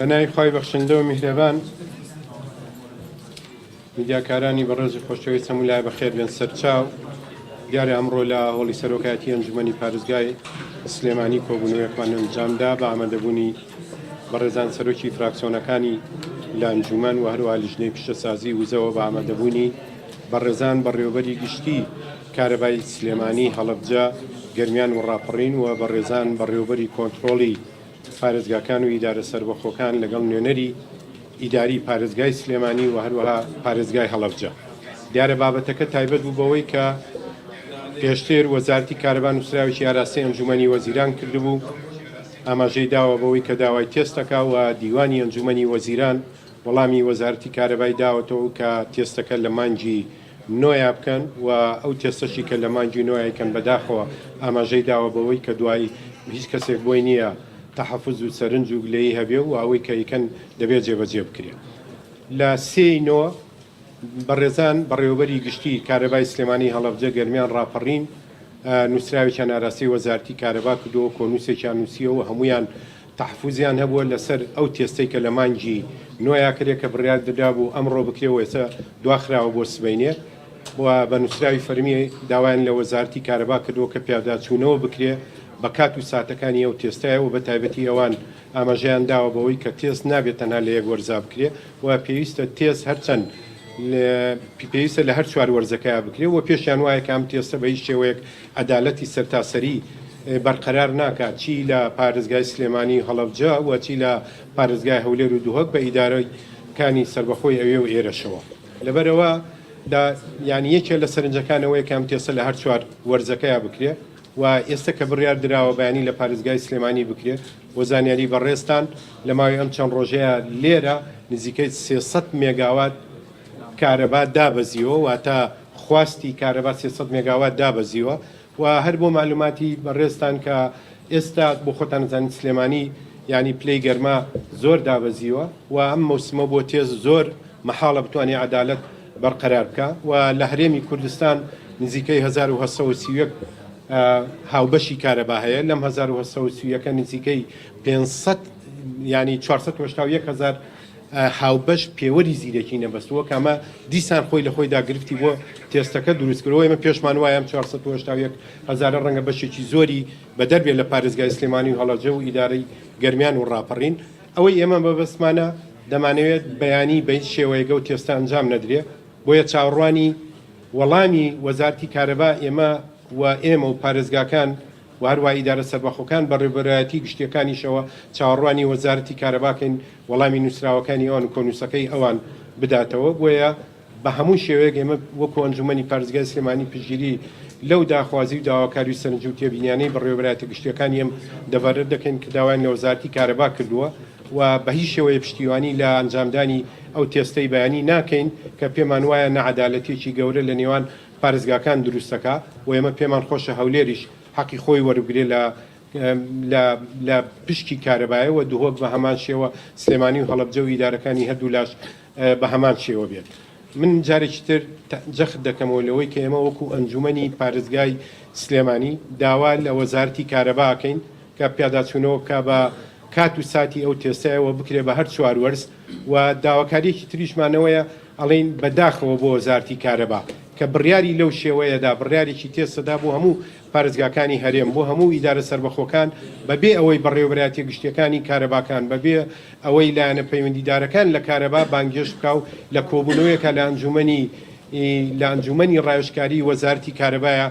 بەناوی خۆی بەخشندە و میهرەبان میدیاکارانی بەڕێزی خۆشەویست هەموو لای بەخێر بێن سەرچاو دیارە ئەمڕۆ لە هۆڵی سەرۆکایەتی ئەنجومەنی پارێزگای سلێمانی کۆبوونەوەیەکمان ئەنجامدا بە ئامادەبوونی بەڕێزان سەرۆکی فراکسیۆنەکانی لە ئەنجومەن و هەروە لیژنەی پیشەسازی وزەوە بە ئامادەبوونی بەڕێزان بەڕێوەبەری گشتی کارەبای سلێمانی هەڵەبجە گەرمیان و ڕاپەڕین و بەڕێزان بەڕێوەبەری کۆنتڕۆڵی پارێزگاکان و ئیدارە سەربەخۆکان لەگەڵ نوێنەری ئیداری پارێزگای سلێمانی و هەروەها پارێزگای هەڵەبجە. دیارە بابەتەکە تایبەت بوو بەوەی کە پێشتر وەزارەتی کارەبا نووسراوێکی ئاراستەی ئەنجومەنی وەزیران کردبوو ئاماژەی داوە بەوەی کە داوای تێستەکە و دیوانی ئەنجومەنی وەزیران وەڵامی وەزارەتی کارەبای داوەتەوە کە تێستەکە لە مانگی نۆیا بکەن و ئەو تێستەشی کە لە مانگی نۆیەکەن بەداخەوە ئاماژەی داوە بەوەی کە دوای هیچ کەسێک بۆی نییە تەحەفوز و سەرنج و گلەیی هەبێ و ئەوەی کە یەکەن دەبێت جێبەجێ بکرێت. لە سێینەوە بەڕێزان بەڕێوەبەری گشتی کارەبای سلێمانی هەڵەبجە گەرمیان ڕاپەڕین نووسراوێکیان ئاراستەی وەزارەتی کارەبا کردەوە کۆنووسێکیان نووسیەوە هەمویان تەحفوزیان هەبووە لەسەر ئەو تێستەی کە لە مانگی نۆیا کرێت کە بڕیار دەدا بوو ئەمڕۆ بکرێەوە ئێستا دواخراوە بۆ سبەینێ و بە نووسراوی فەرمی داوایان لە وەزارەتی کارەبا کردەوە کە پیاداچوونەوە بکرێ بە کات و ساتەکانی ئەو تێستایە و بە تایبەتی ئەوان ئاماژەیان داوە بەوەی کە تێست نابێت تەنها لە یەک وەرزا بکرێ و پێویستە تێست هەرچەند پێویستە لە هەر چوار وەرزەکەیە بکرێ و پێشیان وایە کە ئەم تێستە بە هیچ شێوەیەک عەدالەتی سەرتاسەری بەرقەرار ناکات چی لە پارێزگای سلێمانی هەڵەبجە و چی لە پارێزگای هەولێر و دووهەک بە ئیدارەکانی سەربەخۆی ئەوێ و ئێرەشەوە. لەبەرەوە یعنی یەکێ لە سەرنجەکانەوەی کە ئەم تێستە لە هەر چوار وەرزەکەیە بکرێ و ئێستا کە بڕیار درراوە بەیانی لە پارێزگای سلێمانی بکرێت بۆ زانیاری بەڕێستان لە ماوەی ئەم چەند ڕۆژەیە لێرە نزیکەی 300 مێگاوات کارەبا دابەزیەوە واتە خواستی کارەبا 300 مێگاوات دابەزیوە و هەر بۆ معلوماتی بەڕێستان کە ئێستا بۆ خۆتان زانیت سلێمانی ینی پلەی گەرما زۆر دابەزیوە و ئەم مەوسمە بۆ تێز زۆر مەحاڵە بتوانێت عەدالەت بەرقەرار بکە و لە هەرێمی کوردستان نزیکەی 1930 هاوبەشی کارەبا هەیە لەم 1930 نزیکەی 500 ینی 400 هاوبەش پێوەری زیرەکی نەبەستووە کەمە دیسان خۆی لە خۆیدا گرفتی بۆ تێستەکە دروستکردەوە ئێمە پێشمان وایە 400 ڕەنگە بەشێکی زۆری بەدەربێت لە پارێزگای سلێمانی و هەڵەبجە و ئیدارەی گەرمیان و ڕاپەڕین ئەوەی ئێمە بەبەستمانە دەمانەوێت بەیانی بە هیچ شێوەیەگە و تێستە ئەنجام نەدرێ بۆیە چاوەڕوانی وەڵامی وەزارەتی کارەبا ئێمە و پارێزگاکان و هەروە ئیدارە سەربەخۆکان بە ڕێبەرایەتی گشتیەکانیشەوە چاوەڕوانی وەزارەتی کارەباکەین وەڵامی نووسراوەکانی ئەوان و کۆنووسەکەی ئەوان بداتەوە بۆیە بە هەموو شێوەیەک ئێمە وەکو ئەنجومەنی پارێزگای سلێمانی پشتگیری لەو داخوازی و داواکاری و سەرنج و تێبینیانەی بە ڕێبەرایەتی گشتیەکانی ئێم دەبارەت دەکەین کە داوایان لە وەزارەتی کارەبا کردووە و بە هیچ شێوەیە پشتیوانی لە ئەنجامدانی ئەو تێستەی بەیانی ناکەین کە پێمان وایە نەعەدالەتێکی گەورە لە نێوان پارێزگاکان دروستەکە و ئێمە پێمان خۆشە هەولێریش حەقی خۆی وەربگرێ لە پشکی کارەبایەوە دووهۆک بە هەمان شێوە سلێمانی و هەڵەبجە و ئیدارەکانی هەردوو لاش بە هەمان شێوە بێت. من جارێکی تر جەخت دەکەمەوە لەوەی کە ئێمە وەکو ئەنجومەنی پارێزگای سلێمانی داوا لە وەزارەتی کارەباکەین کە پیاداچوونەوە بکە بە کات و ساتی ئەو تێستایەوە بکرێ بە هەر چوار وەرز و داواکاریەکی تریشمانەوەیە ئەڵێن بەداخەوە بۆ وەزارەتی کارەبا کە بڕیاری لەو شێوەیەدا بڕیارێکی تێستەدا بۆ هەموو پارێزگاکانی هەرێم بۆ هەموو ئیدارە سەربەخۆکان بەبێ ئەوەی بەڕێوەبەرایەتی گشتیەکانی کارەباکان بەبێ ئەوەی لایەنە پەیوەندیدارەکان لە کارەبا بانگێش بکاو لە کۆبوونەوەیەکە لە ئەنجومەنی ڕایشکاری وەزارەتی کارەبایە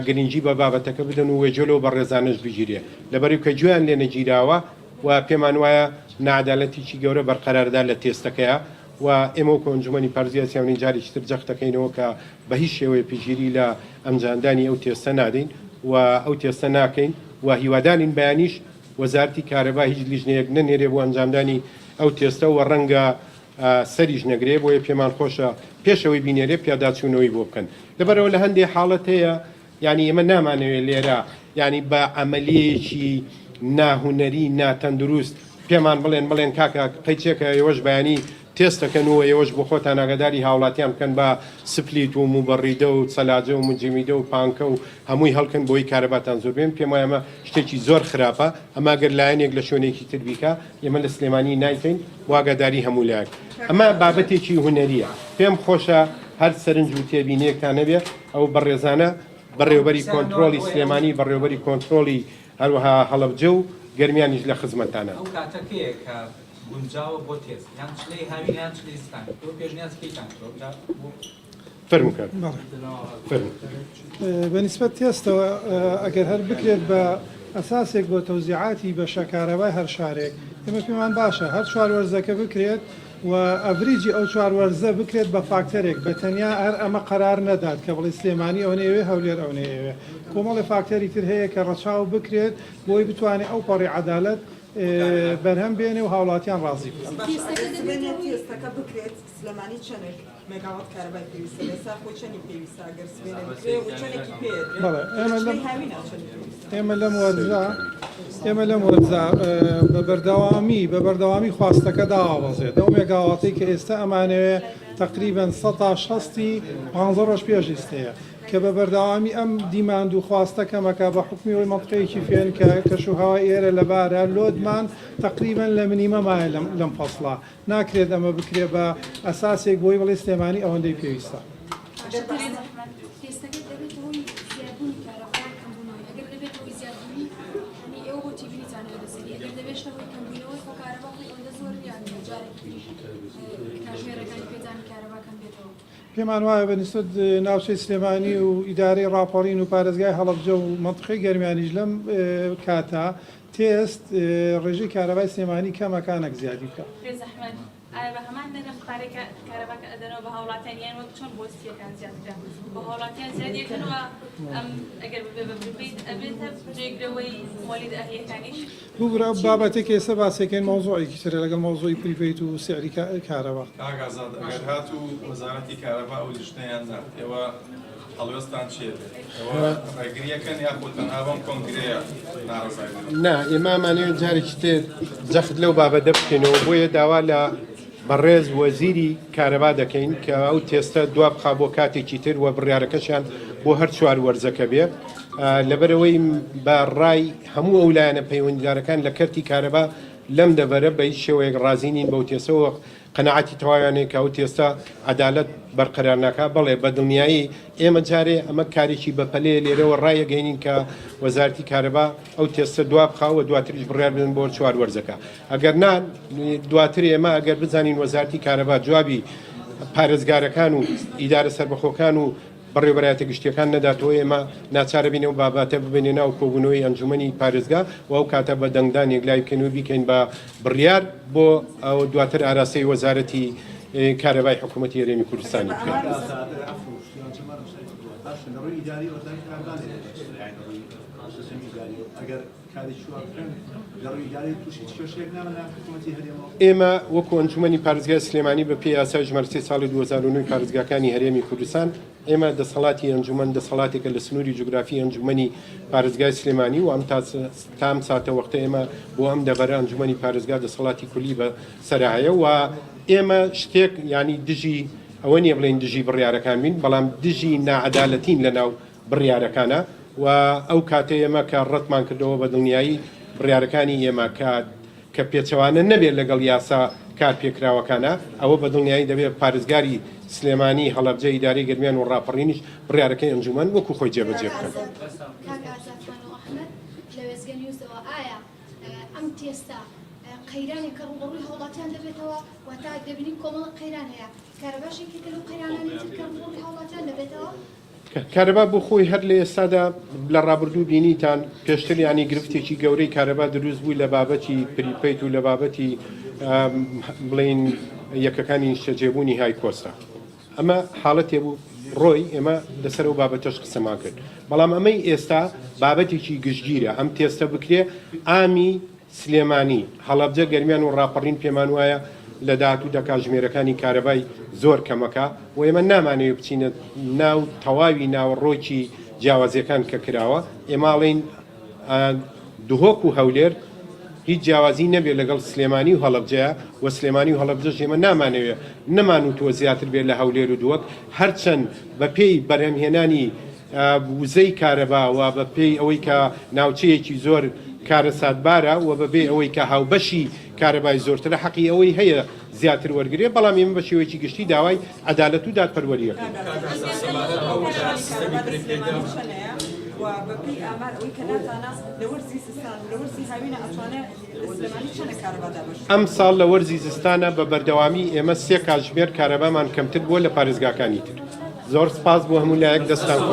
گرنگی بە بابەتەکە بدەن و وێجۆلەوە بە ڕێزانش بگیرێ لەبەری کە گوێیان لێ نەگیراوە و پێمان وایە نەعەدالەتێکی گەورە بەرقەراردا لە تێستەکەیە و ئێمە کۆنجومەنی پارێزگای سلێمانی جارێکی تر جەختەکەینەوە کە بە هیچ شێوەیە پێگیری لە ئەنجامدانی ئەو تێستە نادەین و ئەو تێستە ناکەین و هیوادارین بەیانیش وەزارەتی کارەبا هیچ لیژنەیەک نەنێرێ بۆ ئەنجامدانی ئەو تێستە و ڕەنگە سەریش نەگرێ بۆیە پێمان خۆشە پێشەوەی بینێرێ پیاداچوونەوەی بۆ بکەن. لەبەرەوە لە هەندێک حاڵەت هەیە ینی ئێمە نامانەوێت لێرە ینی بە عەمەلیەیەکی ناهونەری ناتەندروست پێمان بڵێن کاکە قەیچێکە ئێوەش بەیانی تێستەکەن و ئێوەش بۆ خۆتان ئاگاداری هاوڵاتیان بکەن بە سپلیت و موبەڕیدە و چەلاجە و مجیمیدە و پانکە و هەمووی هەڵکن بۆی کارەباتان زۆر بێن پێم وایە ئەمە شتێکی زۆر خراپە ئەما گەر لایەنێک لە شوێنێکی تر بیکە ئێمە لە سلێمانی نایکەین واگاداری هەموو لایەک ئەمە بابەتێکی هونەریە پێم خۆشە هەر سەرنج و تێبینەیەکتان نەبێ ئەو بەڕێزانە بەڕێوەبەری کۆنتترۆلی سلێمانی بەڕێوەبەری کۆنتترۆلی هەروەها هەڵەبجە و گەرمیانیش لە خزمەتانە گونجاوە بۆ تێست یان چلەی هاوی یان چلەی ستان تۆ پێشنیازکەیتان فەرموکەن بەنسبەت تێستەوە ئەگەر هەر بکرێت بە ئەساسێک بۆ تەوزیعاتی بە شەکارەبای هەر شارێک ئێمە پێمان باشە هەر چواروەرزەکە بکرێت و ئەڤریجی ئەو چواروەرزە بکرێت بە فاکتەرێک بە تەنیا هەر ئەمە قەرار نەدات کە بڵی سلێمانی ئەو نێوێ هەولێر ئەو نێوێ کۆمەڵی فاکتەری تر هەیە کە ڕەچاو بکرێت بۆی بتوانێت ئەو پەڕی عەدالەت بەرهەم بێنێ و هاوڵاتیان ڕازی بکەن تێستەکە بکرێت سلێمانی چەندێک مێگاوات کارەبای پێویستە لەسا خۆی چەندی پێویستە ئەگەر سوێنە بکرێ و چەندێکی پێێت ئێمە لەم وەرزە بە بەردەوامی خواستەکە داوازێت ئەو مێگاواتەی کە ئێستا ئەمانەوێ تقریبا 160 15 ڕۆژ پێش ئێستەیە کە بە بەردەوامی ئەم دیماند و خواستەکەمەکە بە حکمیەوەی مەنطقەیەکی فێن کە کەشوهەوای ئێرە لەبارە لۆدمان تقریبا لە منیمە مایە لەم فەسڵا ناکرێت ئەمە بکرێت بە ئەساسێک بۆی بڵێ سلێمانی ئەوەندەی پێویستە. پێمان وایە بەنسبەت ناوچەی سلێمانی و ئیدارەی ڕاپەڕین و پارێزگای هەڵەبجە و مەنطقەی گەرمیانیش لەم کاتە تێست ڕێژەی کارەبای سلێمانی کەمەکانێک زیادی بکە. بە هەمان دەنە قارێکە کارەباکە ئەدەنەوە بە هاوڵاتیان یان وەک چۆن بۆستیەکان زیادرا بە هاوڵاتیان زیادیەکەنەوە ئەم ئەگەر ببیت ئەبێتە جێگرەوەی مۆلید ئەهلیەکانیش بوورە بابەتێک ئێستا باسەکەین مۆزوعێکی ترە لەگەڵ مۆزوعی پریڤەیت و سعری کارەبا. ئاگازاد ئەگەر هات و وەزارەتی کارەبا و لیژنەیاندا ئێوە هەڵوێستان چێ ڕێگریەکەن یاخۆ تەنها بەم کۆنگرەیە ناڕزای نا ئێمامانەوێت جارێکی تر جەخت لەو بابەتە بکەینەوە بۆیە داوا لە بەڕێز وەزیری کارەبا دەکەین کە ئەو تێستە دوا بخا بۆ کاتێکی تر وە بڕیارەکەشیان بۆ هەر چوار وەرزەکە بێ لەبەرەوەی بە ڕای هەموو ئەو لایەنە پەیوەندیدارەکان لە کەرتی کارەبا لەم دەبەرە بە هیچ شێوەیەک ڕازینین بەو تێستەوە قەنەعەتی تەواویانەیە کە ئەو تێستە عەدالەت بەرقەرار ناکا بەڵێ بە دڵنیایی ئێمە جارێ ئەمە کارێکی بەپەلەیە لێرەوە ڕایەگەینین کە وەزارەتی کارەبا ئەو تێستە دوا بخاوە دواتریش بڕیار بدەن بۆ چوار وەرزەکە ئەگەر نان دواتر ئێمە ئەگەر بزانین وەزارەتی کارەبا جوابی پارێزگارەکان و ئیدارە سەربەخۆکان و بەڕێوەبەرایەتە گشتیەکان نەداتەوە ئێمە ناچارە بینێ و باباتە ببێنێ ناو کۆبوونەوەی ئەنجومەنی پارێزگا و ئەو کاتە بە دەنگدانێک لای بکەین و بیکەین بە بڕیار بۆ ئەو دواتر ئاراستەی وەزارەتی کارەبای حکوومەتی هەرێمی کوردستانی بکەین. ئێمە وەکو ئەنجومەنی پارێزگای سلێمانی بە پێی یاسای ژمارە 3 ساڵی 2009 پارێزگاکانی هەرێمی کوردستان ئێمە دەسەڵاتی ئەنجومەن دەسەڵاتێکە لە سنووری جوگرافی ئەنجومەنی پارێزگای سلێمانی و ئەم تام ساتە وەختە ئێمە بۆ ئەم دەبەرە ئەنجومەنی پارێزگا دەسەڵاتی کولی بە سەرایە و ئێمە شتێک ینی دژی ئەوە نیە بڵێن دژی بڕیارەکان بین بەڵام دژی نائەدالەتین لەناو بڕیارەکانە و ئەو کاتە ئێمە کە ڕەتمان کردەوە بە دڵنیایی بڕیارەکانی ئێمە کە پێچەوانە نەبێت لەگەڵ یاسا کار پێکراوەکانە ئەوە بە دڵنیایی دەبێت پارێزگاری سلێمانی هەڵەبجە ئیدارەی گەرمیان و ڕاپەڕینیش بڕیارەکەی ئەنجومەن وەکو خۆی جێبەجێ بکەن. ئەم تێستا قەیرانێکە ڕوبەڕووی هەوڵاتیان دەبێتەوە واتە دەبینین کۆمەڵ قەیران هەیە کارەباشێکی تر و قەیرانانی ترکە ڕوبەڕووی هەوڵاتیان دەبێتەوە کارەبا بۆ خۆی هەر لە ئێستادا لە ڕابردوو بینیتان پێشتر ینی گرفتێکی گەورەی کارەبا دروست بووی لە بابەتی پریپەیت و لە بابەتی بڵین یەکەکانی شەجێبوونی های کۆستا ئەمە حاڵەتێ بوو ڕۆی ئێمە لەسەر و بابەتەش قسەمان کرد بەڵام ئەمەی ئێستا بابەتێکی گشتگیرە ئەم تێستە بکرێ ئامی سلێمانی هەڵەبجە گەرمیان و ڕاپەڕین پێمان وایە لە داهاتوو دەکاتژمێرەکانی کارەبای زۆر کەمەکە و ئێمە نامانەوێت بچینە ناو تەواوی ناوەڕۆکی جیاوازیەکان کە کراوە ئێماڵین دهۆک و هەولێر هیچ جیاوازی نەبێت لەگەڵ سلێمانی و هەڵەبجەیە و سلێمانی و هەڵەبجەش ئێمە نامانەوێت نەمانوتووە زیاتر بێت لە هەولێر و دووەک هەرچەند بە پێی بەرهەمهێنانی وزەی کارەبا و بە پێی ئەوەی کە ناوچەیەکی زۆر کارە سادبارە و بەبێ ئەوەی کە هاوبەشی کارەبای زۆرترە حەقی ئەوەی هەیە زیاتر وەرگێ بەڵام ئێمە بە شێوەیەکی گشتی داوای عەدالەت و دادپەروەریەکەین. و بەپی ئامار ئەوەی کە ناتانە لە وەرزی سیستان و لە وەرزی هاوینە ئەتوانێت سلێمانی چەندە کارەبادا بەش ئەم ساڵ لە وەرزی زستانە بە بەردەوامی ئێمە 3 کاتژمێر کارەبامان کەمتر بووە لە پارێزگاکانی تر. زۆر سپاس بۆ هەموو لایەک دەستان خۆش.